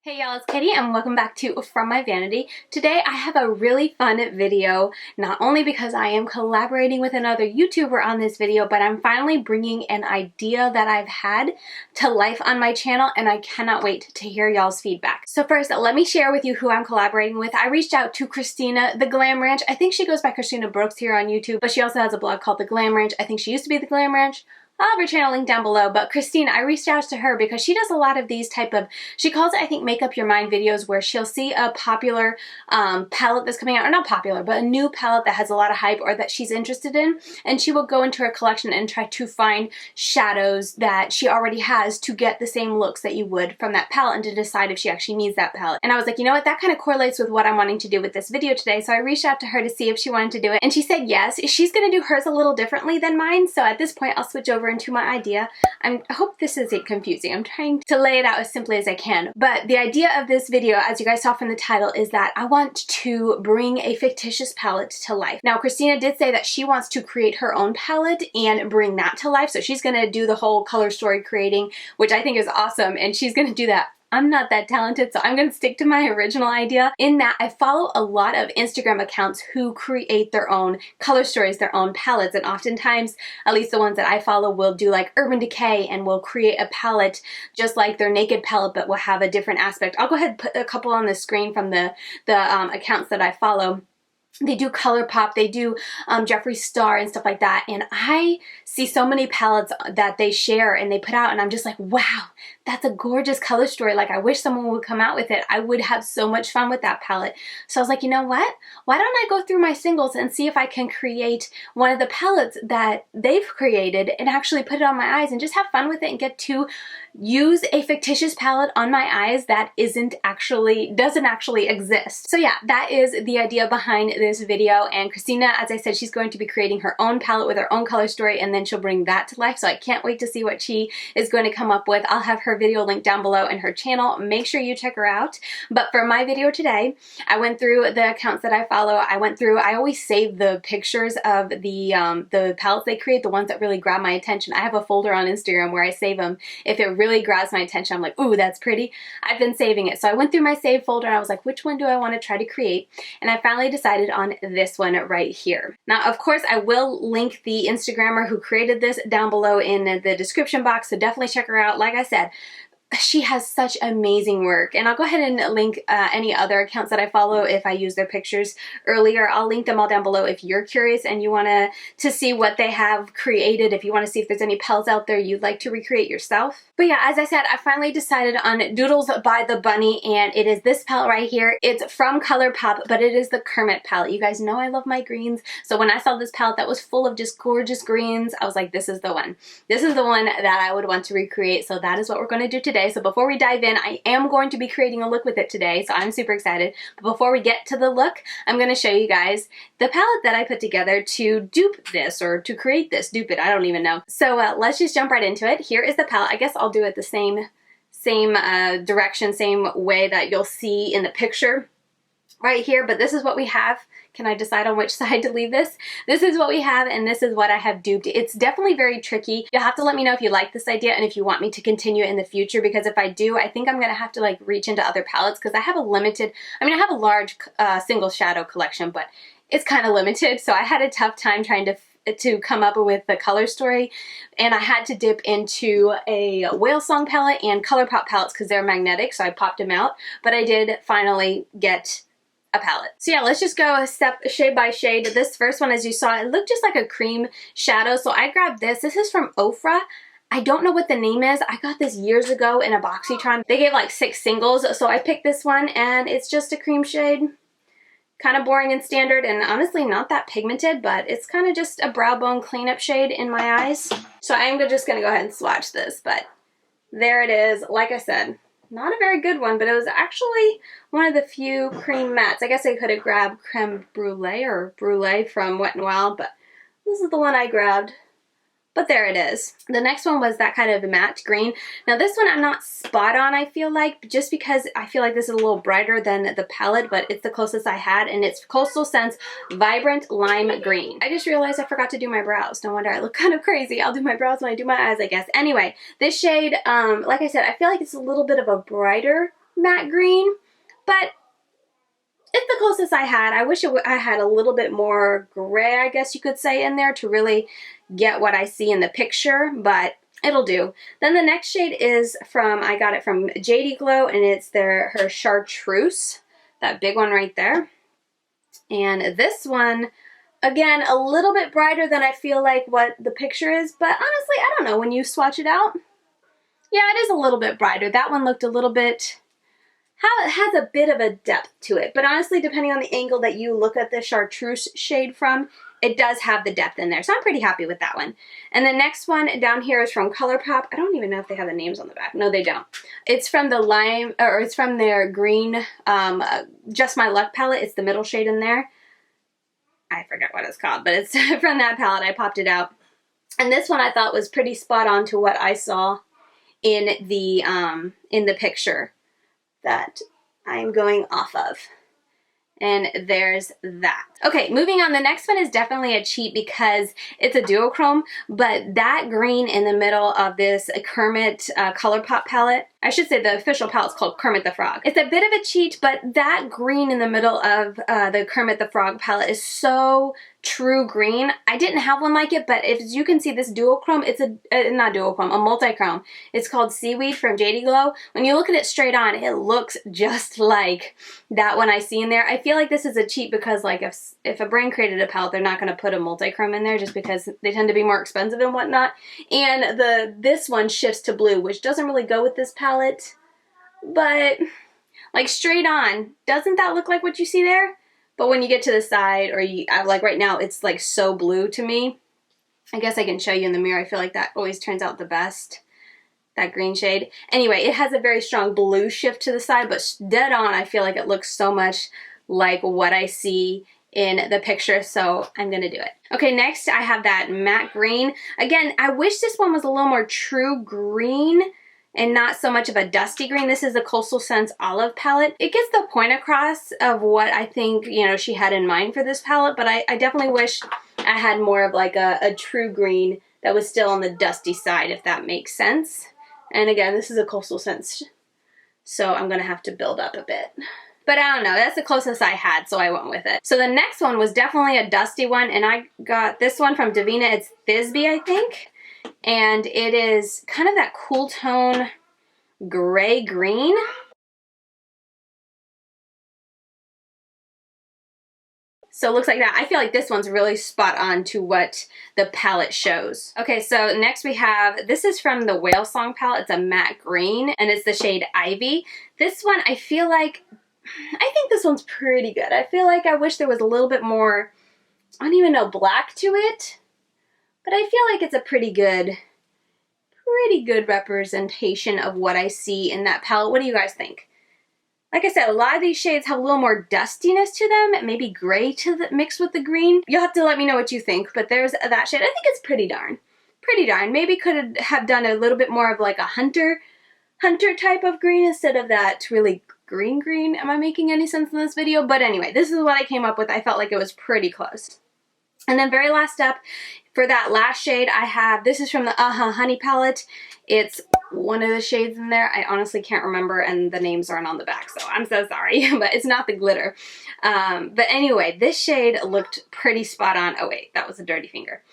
Hey y'all, it's Katie and welcome back to From My Vanity. Today I have a really fun video, not only because I am collaborating with another YouTuber on this video, but I'm finally bringing an idea that I've had to life on my channel and I cannot wait to hear y'all's feedback. So first, let me share with you who I'm collaborating with. I reached out to Christina, the Glam Ranch. I think she goes by Christina Brooks here on YouTube, but she also has a blog called The Glam Ranch. I think she used to be The Glam Ranch. I'll have her channel link down below, but Christina, I reached out to her because she does a lot of these type of, she calls it, I think, make up your mind videos, where she'll see a popular palette that's coming out, or not popular, but a new palette that has a lot of hype or that she's interested in, and she will go into her collection and try to find shadows that she already has to get the same looks that you would from that palette and to decide if she actually needs that palette. And I was like, you know what, that kind of correlates with what I'm wanting to do with this video today, so I reached out to her to see if she wanted to do it, and she said yes. She's going to do hers a little differently than mine, so at this point I'll switch over into my idea. I hope this isn't confusing. I'm trying to lay it out as simply as I can. But the idea of this video, as you guys saw from the title, is that I want to bring a fictitious palette to life. Now, Christina did say that she wants to create her own palette and bring that to life. So she's going to do the whole color story creating, which I think is awesome. And she's going to do that. I'm not that talented, so I'm going to stick to my original idea, in that I follow a lot of Instagram accounts who create their own color stories, their own palettes, and oftentimes, at least the ones that I follow, will do like Urban Decay and will create a palette just like their naked palette, but will have a different aspect. I'll go ahead and put a couple on the screen from the accounts that I follow. They do Colourpop, they do Jeffree Star and stuff like that, and I see so many palettes that they share and they put out, and I'm just like, wow, that's a gorgeous color story. Like, I wish someone would come out with it. I would have so much fun with that palette. So I was like, you know what? Why don't I go through my singles and see if I can create one of the palettes that they've created and actually put it on my eyes and just have fun with it and get to use a fictitious palette on my eyes that doesn't actually exist. So yeah, that is the idea behind this video. And Christina, as I said, she's going to be creating her own palette with her own color story, and then she'll bring that to life. So I can't wait to see what she is going to come up with. I'll have her video linked down below in her channel. Make sure you check her out. But for my video today, I went through the accounts that I follow. I always save the pictures of the palettes they create, the ones that really grab my attention. I have a folder on Instagram where I save them. If it really grabs my attention, I'm like, ooh, that's pretty. I've been saving it. So I went through my save folder and I was like, which one do I want to try to create? And I finally decided on this one right here. Now, of course, I will link the Instagrammer who created this down below in the description box, so definitely check her out. Like I said, she has such amazing work, and I'll go ahead and link any other accounts that I follow if I use their pictures earlier. I'll link them all down below if you're curious and you want to see what they have created, if you want to see if there's any palettes out there you'd like to recreate yourself. But yeah, as I said, I finally decided on Doodles by the Bunny, and it is this palette right here. It's from Colourpop, but it is the Kermit palette. You guys know I love my greens, so when I saw this palette that was full of just gorgeous greens, I was like, this is the one. This is the one that I would want to recreate, so that is what we're going to do today. So before we dive in, I am going to be creating a look with it today, so I'm super excited. But before we get to the look, I'm going to show you guys the palette that I put together to dupe this, or to create this. Dupe it, I don't even know. So let's just jump right into it. Here is the palette. I guess I'll do it the same direction, same way that you'll see in the picture right here, but this is what we have. Can I decide on which side to leave this? This is what we have, and this is what I have duped. It's definitely very tricky. You'll have to let me know if you like this idea and if you want me to continue in the future, because if I do, I think I'm going to have to like reach into other palettes, because I have I have a large single shadow collection, but it's kind of limited, so I had a tough time trying to come up with the color story, and I had to dip into a Whale Song palette and Colourpop palettes because they're magnetic, so I popped them out, but I did finally get a palette. So yeah, let's just go shade by shade. This first one, as you saw, it looked just like a cream shadow, so I grabbed this. This is from Ofra. I don't know what the name is. I got this years ago in a BoxyCharm. They gave like 6 singles, so I picked this one, and it's just a cream shade. Kind of boring and standard, and honestly not that pigmented, but it's kind of just a brow bone cleanup shade in my eyes. So I'm just going to go ahead and swatch this, but there it is. Like I said, not a very good one, but it was actually one of the few cream mattes. I guess I could have grabbed creme brulee or brulee from Wet n Wild, but this is the one I grabbed. But there it is. The next one was that kind of matte green. Now this one I'm not spot on, I feel like, just because I feel like this is a little brighter than the palette, but it's the closest I had, and it's Coastal Scents Vibrant Lime Green. I just realized I forgot to do my brows. No wonder I look kind of crazy. I'll do my brows when I do my eyes, I guess. Anyway, this shade, like I said, I feel like it's a little bit of a brighter matte green, but it's the closest I had. I wish I had a little bit more gray, I guess you could say, in there to really get what I see in the picture, but it'll do. Then the next shade is from, I got it from JD Glow, and it's her Chartreuse, that big one right there. And this one, again, a little bit brighter than I feel like what the picture is, but honestly, I don't know, when you swatch it out, yeah, it is a little bit brighter. That one looked a little bit, it has a bit of a depth to it, but honestly, depending on the angle that you look at the Chartreuse shade from, it does have the depth in there, so I'm pretty happy with that one. And the next one down here is from Colourpop. I don't even know if they have the names on the back. No, they don't. It's from the lime, or it's from their green, Just My Luck palette. It's the middle shade in there. I forget what it's called, but it's from that palette. I popped it out. And this one I thought was pretty spot on to what I saw in the picture that I'm going off of. And there's that. Okay, moving on. The next one is definitely a cheat because it's a duochrome, but that green in the middle of this Kermit Colourpop palette, I should say the official palette is called Kermit the Frog. It's a bit of a cheat, but that green in the middle of the Kermit the Frog palette is so true green. I didn't have one like it, but as you can see, this duochrome, it's not duochrome, a multichrome. It's called Seaweed from JD Glow. When you look at it straight on, it looks just like that one I see in there. I feel like this is a cheat because like if a brand created a palette, they're not going to put a multichrome in there just because they tend to be more expensive and whatnot. And this one shifts to blue, which doesn't really go with this palette, but like straight on, doesn't that look like what you see there? But when you get to the side, or like right now, it's like so blue to me. I guess I can show you in the mirror. I feel like that always turns out the best, that green shade. Anyway, it has a very strong blue shift to the side, but dead on, I feel like it looks so much like what I see in the picture, so I'm gonna do it. Okay, next I have that matte green. Again, I wish this one was a little more true green and not so much of a dusty green. This is the Coastal Scents Olive palette. It gets the point across of what I think, you know, she had in mind for this palette, but I definitely wish I had more of like a true green that was still on the dusty side, if that makes sense. And again, this is a Coastal Scents, so I'm gonna have to build up a bit. But I don't know, that's the closest I had, so I went with it. So the next one was definitely a dusty one, and I got this one from Devinah. It's Thisbe, I think. And it is kind of that cool tone gray green. So it looks like that. I feel like this one's really spot on to what the palette shows. Okay, so next we have, this is from the Whale Song palette. It's a matte green, and it's the shade Ivy. This one, I feel like, I think this one's pretty good. I feel like I wish there was a little bit more, I don't even know, black to it. But I feel like it's a pretty good representation of what I see in that palette. What do you guys think? Like I said, a lot of these shades have a little more dustiness to them, maybe gray mixed with the green. You'll have to let me know what you think, but there's that shade. I think it's pretty darn. Maybe could have done a little bit more of like a hunter type of green instead of that really green. Am I making any sense in this video? But anyway, this is what I came up with. I felt like it was pretty close. And then very last up, for that last shade, I have, this is from the Honey palette. It's one of the shades in there. I honestly can't remember, and the names aren't on the back, so I'm so sorry, but it's not the glitter. But anyway, this shade looked pretty spot on. Oh wait, that was a dirty finger.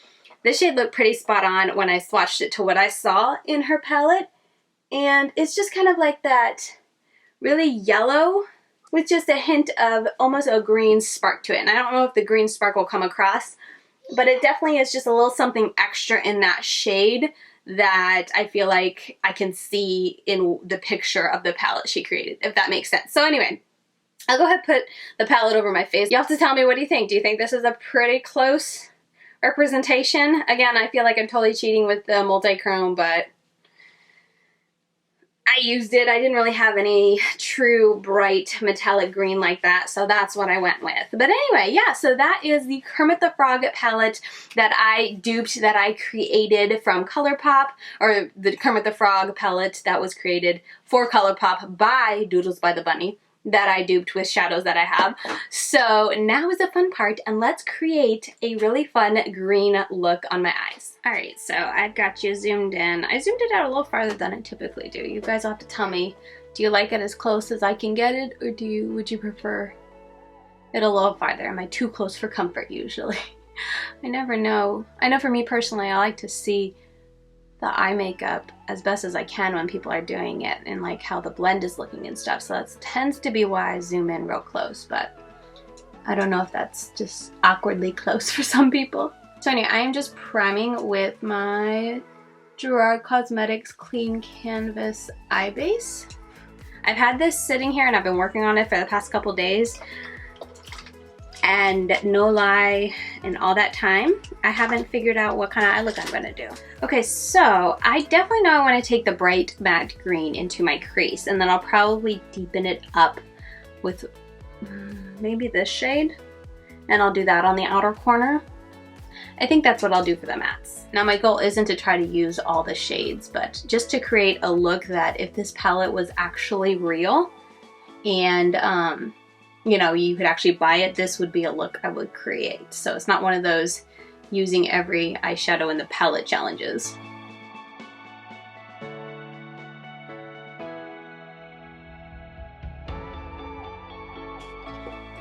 This shade looked pretty spot on when I swatched it to what I saw in her palette. And it's just kind of like that really yellow with just a hint of almost a green spark to it. And I don't know if the green spark will come across, but it definitely is just a little something extra in that shade that I feel like I can see in the picture of the palette she created, if that makes sense. So anyway, I'll go ahead and put the palette over my face. You'll have to tell me, what do you think? Do you think this is a pretty close representation? Again, I feel like I'm totally cheating with the multichrome, but I used it. I didn't really have any true bright metallic green like that, so that's what I went with. But anyway, yeah, so that is the Kermit the Frog palette that I duped, that I created from Colourpop, or the Kermit the Frog palette that was created for Colourpop by Doodles by the Bunny, that I duped with shadows that I have. So now is the fun part, and let's create a really fun green look on my eyes. Alright, so I've got you zoomed in. I zoomed it out a little farther than I typically do. You guys will have to tell me, Do you like it as close as I can get it, or would you prefer it a little farther? Am I too close for comfort usually? I never know. I know for me personally, I like to see the eye makeup as best as I can when people are doing it and like how the blend is looking and stuff. So that tends to be why I zoom in real close, but I don't know if that's just awkwardly close for some people. So anyway, I am just priming with my Gerard Cosmetics Clean Canvas Eye Base. I've had this sitting here and I've been working on it for the past couple days. And no lie, in all that time, I haven't figured out what kind of eye look I'm gonna do. Okay, so I definitely know I wanna take the bright matte green into my crease, and then I'll probably deepen it up with maybe this shade, and I'll do that on the outer corner. I think that's what I'll do for the mattes. Now my goal isn't to try to use all the shades, but just to create a look that if this palette was actually real and you know, you could actually buy it, this would be a look I would create. So it's not one of those using every eyeshadow in the palette challenges.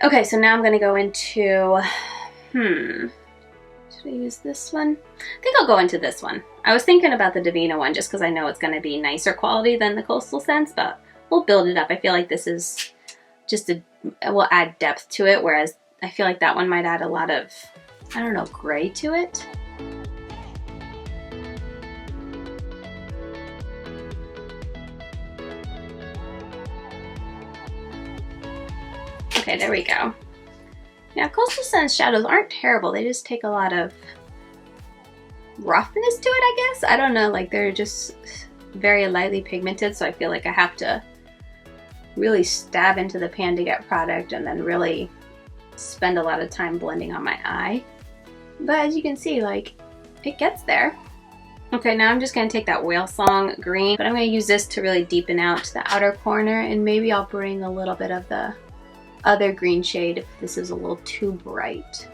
Okay, so now I'm gonna go into, should I use this one? I think I'll go into this one. I was thinking about the Devinah one just because I know it's gonna be nicer quality than the Coastal Scents, but we'll build it up. I feel like this is just will add depth to it, whereas I feel like that one might add a lot of, I don't know, gray to it. Okay, there we go. Yeah, Coastal Scents shadows aren't terrible. They just take a lot of roughness to it, I guess. I don't know, like they're just very lightly pigmented, so I feel like I have to really stab into the pan to get product and then really spend a lot of time blending on my eye. But as you can see, like, it gets there. Okay, now I'm just gonna take that Whale Song green, but I'm gonna use this to really deepen out the outer corner, and maybe I'll bring a little bit of the other green shade if this is a little too bright.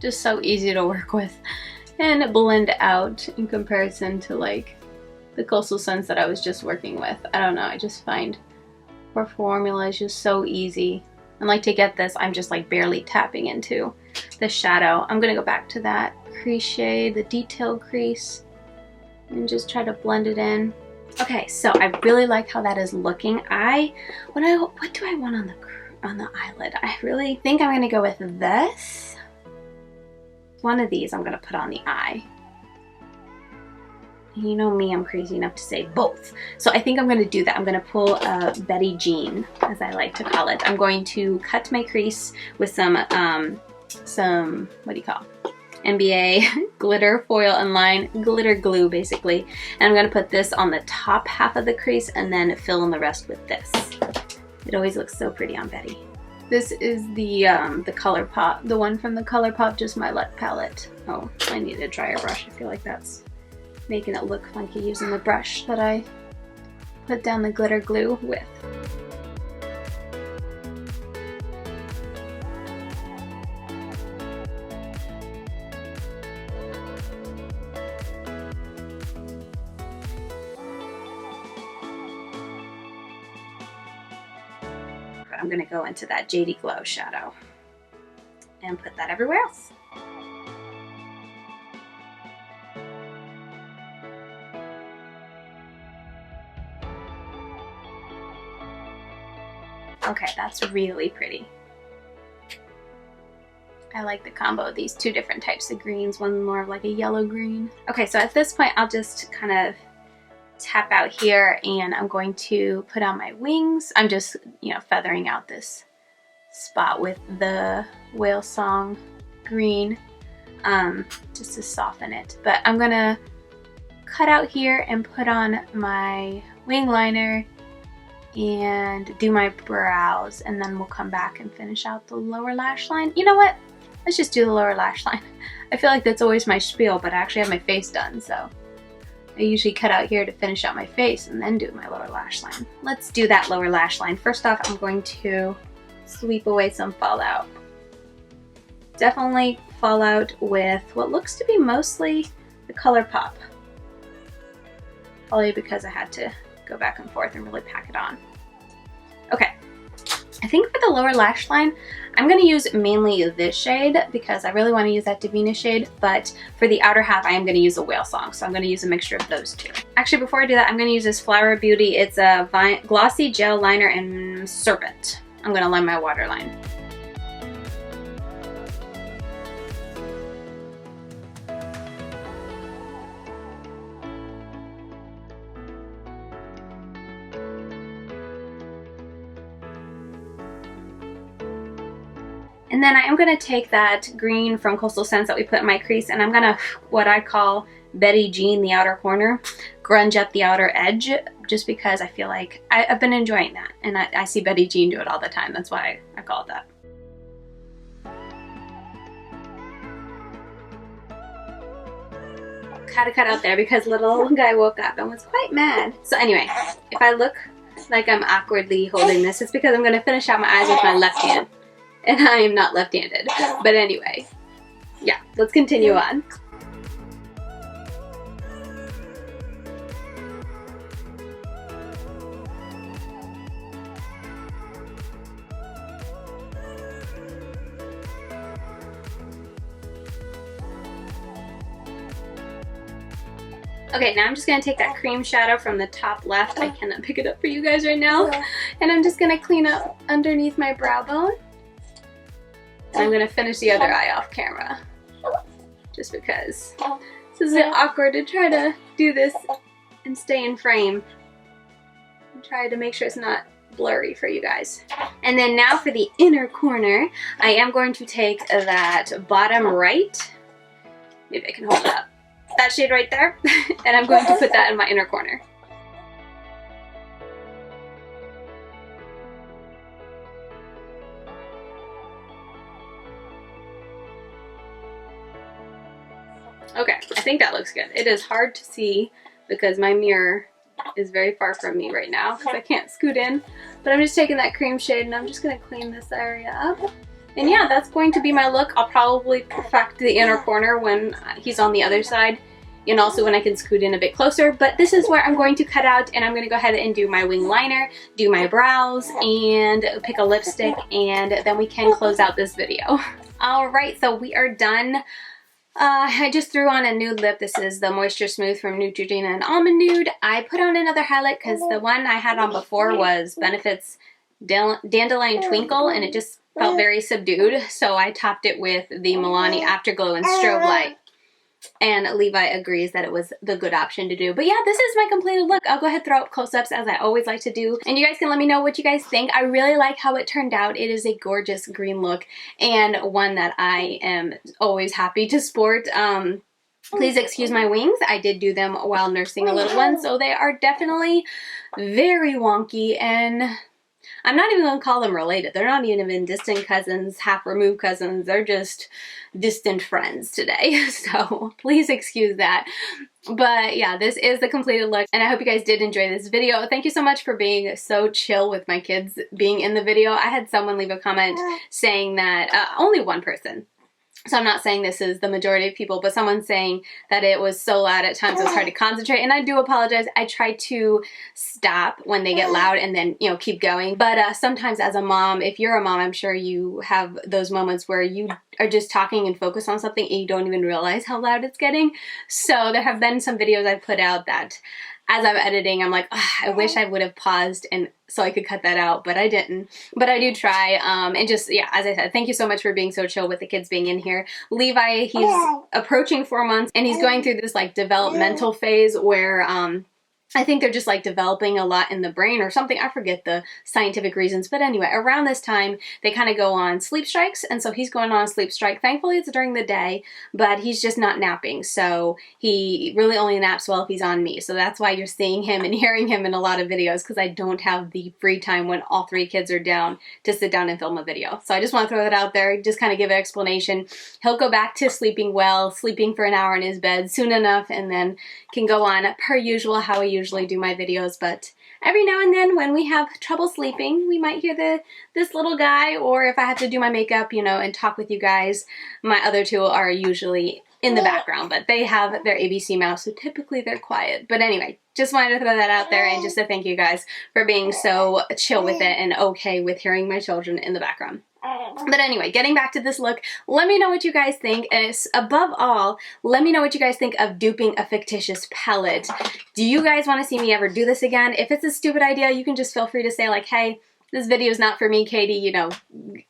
Just so easy to work with and blend out in comparison to like the Coastal Scents that I was just working with. I don't know, I just find her formula is just so easy. And like to get this, I'm just like barely tapping into the shadow. I'm gonna go back to that crease shade, the detailed crease, and just try to blend it in. Okay, so I really like how that is looking. What do I want on the eyelid? I really think I'm gonna go with this. One of these I'm gonna put on the eye. You know me, I'm crazy enough to say both. So I think I'm gonna do that. I'm gonna pull a Betty Jean, as I like to call it. I'm going to cut my crease with some what do you call it? NBA glitter foil and line, glitter glue basically. And I'm gonna put this on the top half of the crease and then fill in the rest with this. It always looks so pretty on Betty. This is the Colourpop, the one from the Colourpop Just My Luck palette. Oh, I need a dryer brush. I feel like that's making it look funky using the brush that I put down the glitter glue with. I'm gonna go into that Jady Glow shadow and put that everywhere else. Okay, that's really pretty. I like the combo of these two different types of greens, one more of like a yellow green. Okay, so at this point I'll just kind of tap out here and I'm going to put on my wings. I'm just, you know, feathering out this spot with the Whale Song green just to soften it. But I'm gonna cut out here and put on my wing liner and do my brows, and then we'll come back and finish out the lower lash line. You know what? Let's just do the lower lash line. I feel like that's always my spiel, but I actually have my face done, so I usually cut out here to finish out my face and then do my lower lash line. Let's do that lower lash line. First off, I'm going to sweep away some fallout. Definitely fallout with what looks to be mostly the Colourpop. Probably because I had to go back and forth and really pack it on. Okay, I think for the lower lash line, I'm going to use mainly this shade because I really want to use that Devinah shade, but for the outer half, I am going to use a Whale Song, so I'm going to use a mixture of those two. Actually, before I do that, I'm going to use this Flower Beauty. It's a glossy gel liner in Serpent. I'm going to line my waterline. And then I am going to take that green from Coastal Scents that we put in my crease, and I'm going to, what I call Betty Jean the outer corner, grunge up the outer edge, just because I feel like I've been enjoying that. And I see Betty Jean do it all the time. That's why I call it that. Had to cut out there because little guy woke up and was quite mad. So anyway, if I look like I'm awkwardly holding this, it's because I'm going to finish out my eyes with my left hand. And I am not left-handed. But anyway, yeah, let's continue on. Okay, now I'm just going to take that cream shadow from the top left. I cannot pick it up for you guys right now. And I'm just going to clean up underneath my brow bone. And I'm going to finish the other eye off camera. Just because this is a bit awkward to try to do this and stay in frame. And try to make sure it's not blurry for you guys. And then now for the inner corner, I am going to take that bottom right. Maybe I can hold it up. That shade right there. And I'm going to put that in my inner corner. Okay, I think that looks good. It is hard to see because my mirror is very far from me right now because I can't scoot in. But I'm just taking that cream shade and I'm just going to clean this area up. And yeah, that's going to be my look. I'll probably perfect the inner corner when he's on the other side and also when I can scoot in a bit closer. But this is where I'm going to cut out and I'm going to go ahead and do my wing liner, do my brows, and pick a lipstick, and then we can close out this video. Alright, so we are done. I just threw on a nude lip. This is the MoistureSmooth from Neutrogena and Almond Nude. I put on another highlight because the one I had on before was Benefit's Dandelion Twinkle, and it just felt very subdued. So I topped it with the Milani Afterglow and Strobelight. And Levi agrees that it was the good option to do. But yeah, this is my completed look. I'll go ahead and throw up close-ups as I always like to do. And you guys can let me know what you guys think. I really like how it turned out. It is a gorgeous green look and one that I am always happy to sport. Please excuse my wings. I did do them while nursing a little one, so they are definitely very wonky, and I'm not even going to call them related. They're not even distant cousins, half removed cousins. They're just distant friends today. So please excuse that. But yeah, this is the completed look, and I hope you guys did enjoy this video. Thank you so much for being so chill with my kids being in the video. I had someone leave a comment saying that, only one person. So I'm not saying this is the majority of people, but someone saying that it was so loud at times it was hard to concentrate, and I do apologize. I try to stop when they get loud and then, you know, keep going. But sometimes as a mom, if you're a mom, I'm sure you have those moments where you are just talking and focus on something and you don't even realize how loud it's getting. So there have been some videos I've put out that as I'm editing, I'm like, I wish I would have paused and so I could cut that out, but I didn't. But I do try, and just, yeah, as I said, thank you so much for being so chill with the kids being in here. Levi, he's approaching 4 months, and he's going through this, like, developmental phase where, I think they're just like developing a lot in the brain or something. I forget the scientific reasons. But anyway, around this time, they kind of go on sleep strikes. And so he's going on a sleep strike. Thankfully, it's during the day, but he's just not napping. So he really only naps well if he's on me. So that's why you're seeing him and hearing him in a lot of videos, because I don't have the free time when all 3 kids are down to sit down and film a video. So I just want to throw that out there, just kind of give an explanation. He'll go back to sleeping well, sleeping for an hour in his bed soon enough, and then can go on per usual how he usually do my videos. But every now and then when we have trouble sleeping, we might hear this little guy, or if I have to do my makeup, you know, and talk with you guys, my other 2 are usually in the background, but they have their ABC mouse, so typically they're quiet. But anyway, just wanted to throw that out there, and just to thank you guys for being so chill with it and okay with hearing my children in the background. But anyway, getting back to this look, let me know what you guys think. And above all, let me know what you guys think of duping a fictitious palette. Do you guys want to see me ever do this again? If it's a stupid idea, you can just feel free to say like, hey, this video is not for me, Katie, you know,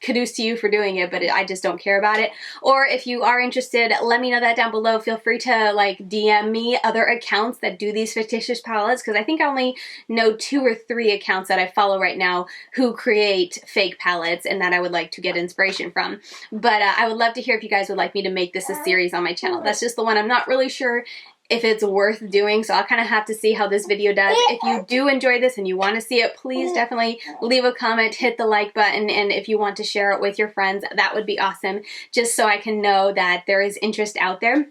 kudos to you for doing it, but I just don't care about it. Or if you are interested, let me know that down below. Feel free to like DM me other accounts that do these fictitious palettes, because I think I only know 2 or 3 accounts that I follow right now who create fake palettes and that I would like to get inspiration from. But I would love to hear if you guys would like me to make this a series on my channel. That's just the one I'm not really sure if it's worth doing, so I'll kind of have to see how this video does. If you do enjoy this and you want to see it, please definitely leave a comment, hit the like button, and if you want to share it with your friends, that would be awesome, just so I can know that there is interest out there.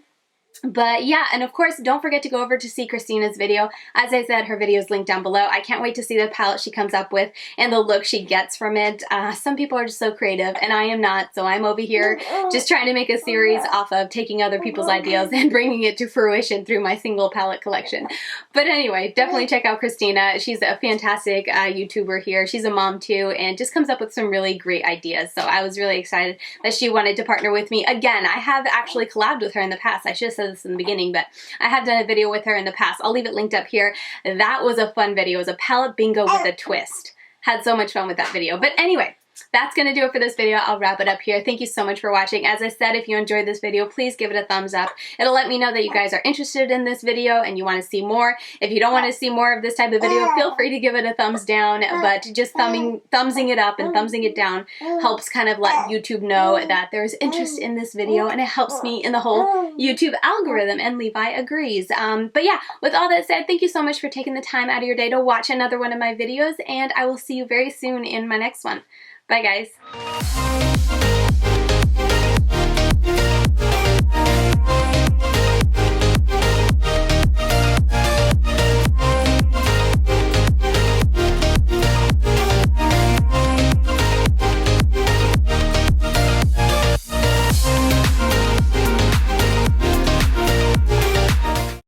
But yeah, and of course, don't forget to go over to see Christina's video. As I said, her video is linked down below. I can't wait to see the palette she comes up with and the look she gets from it. Some people are just so creative, and I am not, so I'm over here just trying to make a series off of taking other people's ideas and bringing it to fruition through my single palette collection. But anyway, definitely check out Christina. She's a fantastic YouTuber here. She's a mom too, and just comes up with some really great ideas. So I was really excited that she wanted to partner with me. Again, I have actually collabed with her in the past. I should have said this in the beginning, but I have done a video with her in the past. I'll leave it linked up here. That was a fun video. It was a palette bingo with a twist. Had so much fun with that video. But anyway, that's going to do it for this video. I'll wrap it up here. Thank you so much for watching. As I said, if you enjoyed this video, please give it a thumbs up. It'll let me know that you guys are interested in this video and you want to see more. If you don't want to see more of this type of video, feel free to give it a thumbs down, but just thumbsing it up and thumbsing it down helps kind of let YouTube know that there's interest in this video, and it helps me in the whole YouTube algorithm, and Levi agrees. But yeah, with all that said, thank you so much for taking the time out of your day to watch another one of my videos, and I will see you very soon in my next one. Bye guys.